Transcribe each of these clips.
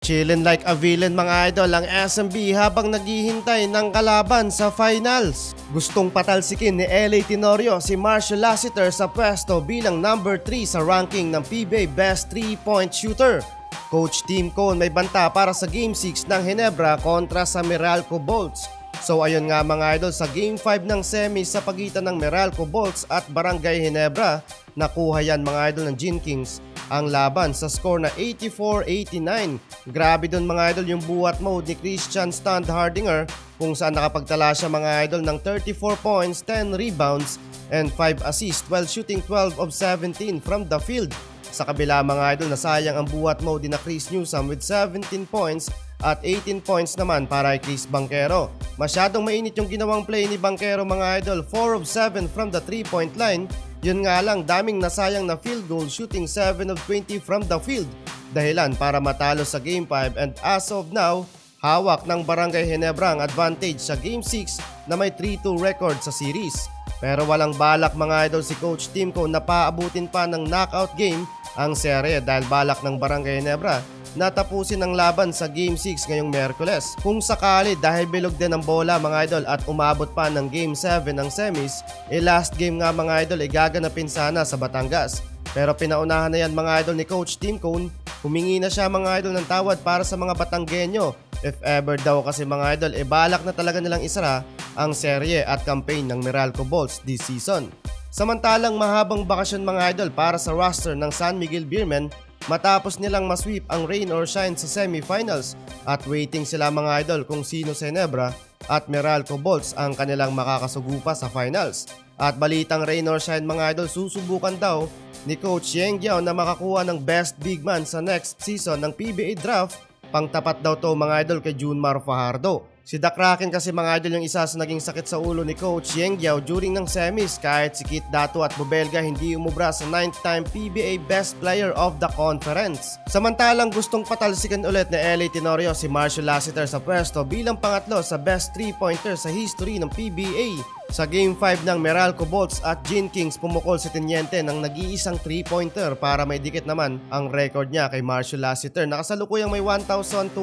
Chillin' like a villain mga idol ang SMB habang naghihintay ng kalaban sa finals. Gustong patalsikin ni LA Tenorio si Marshall Lassiter sa pwesto bilang number 3 sa ranking ng PBA Best 3-Point Shooter. Coach Tim Cone may banta para sa Game 6 ng Ginebra kontra sa Meralco Bolts. So ayun nga mga idol, sa Game 5 ng semi sa pagitan ng Meralco Bolts at Barangay Ginebra, nakuha yan mga idol ng Gin Kings ang laban sa score na 84-89. Grabe dun mga idol yung buhat mode ni Christian Stand Hardinger kung saan nakapagtala siya mga idol ng 34 points, 10 rebounds, and 5 assists while shooting 12 of 17 from the field. Sa kabila mga idol, nasayang ang buhat mode na Chris Newsome with 17 points at 18 points naman para kay Chris Banchero. Masyadong mainit yung ginawang play ni Banchero mga idol, 4 of 7 from the 3-point line. Yun nga lang, daming nasayang na field goal, shooting 7 of 20 from the field. Dahilan para matalo sa Game 5, and as of now, hawak ng Barangay Ginebra ang advantage sa Game 6 na may 3-2 record sa series. Pero walang balak mga idol si Coach Tim Cone na paabutin pa ng knockout game ang serye dahil balak ng Barangay Ginebra na tapusin ang laban sa Game 6 ngayong Miyerkules. Kung sakali dahil bilog din ang bola mga idol at umabot pa ng Game 7 ng semis, last game nga mga idol gaganapin sana sa Batangas. Pero pinaunahan na yan mga idol ni Coach Tim Cone. Humingi na siya mga idol ng tawad para sa mga Batanggenyo. If ever daw kasi mga idol, balak na talaga nilang isara ang serye at campaign ng Meralco Bolts this season. Samantalang mahabang bakasyon mga idol para sa roster ng San Miguel Beermen matapos nilang masweep ang rain or shine sa semifinals, at waiting sila mga idol kung sino sa Ginebra at Meralco Bolts ang kanilang makakasugupa sa finals. At balitang rain or shine mga idol, susubukan daw ni Coach Yeng Guiao na makakuha ng best big man sa next season ng PBA draft. Pangtapat daw to mga idol kay Junmar Fajardo. Si The Kraken kasi mga idol yung isa sa naging sakit sa ulo ni Coach Yeng Guiao during ng semis, kahit si Kit Dato at Bubelga hindi umubra sa 9th time PBA Best Player of the Conference. Samantalang gustong patalsikan ulit ni LA Tenorio si Marshall Lassiter sa pwesto bilang pangatlo sa Best 3-Pointer sa history ng PBA. Sa Game 5 ng Meralco Bolts at Gin Kings, pumukol si Teniente ng nag-iisang 3-pointer para may dikit naman ang record niya kay Marshall Lassiter. Nakasalukuyang may 1,224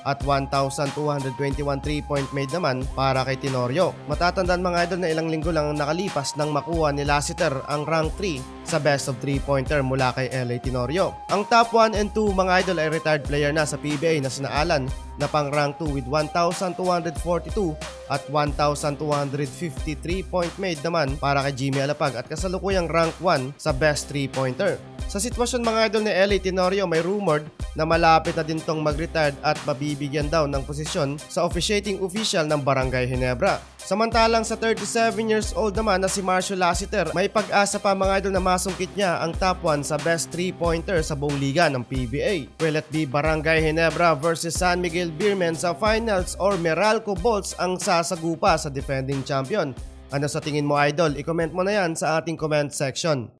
at 1,221 3-point made naman para kay Tenorio. Matatandaan mga idol na ilang linggo lang nakalipas nang makuha ni Lassiter ang rank 3 sa best of 3-pointer mula kay LA Tenorio. Ang top 1 and 2 mga idol ay retired player na sa PBA na sina Alan na pang rank 2 with 1,242 at 1,253 point made naman para kay Jimmy Alapag at kasalukuyang rank 1 sa best 3-pointer. Sa sitwasyon mga idol ni LA Tenorio, may rumored na malapit na din tong mag-retired at mabibigyan daw ng posisyon sa officiating official ng Barangay Ginebra. Samantalang sa 37 years old naman na si Marshall Lassiter, may pag-asa pa mga idol na masungkit niya ang top 1 sa best 3-pointer sa buong liga ng PBA. Will it be Barangay Ginebra versus San Miguel Beermen sa finals or Meralco Bolts ang sasagupa sa defending champion? Ano sa tingin mo idol? I-comment mo na yan sa ating comment section.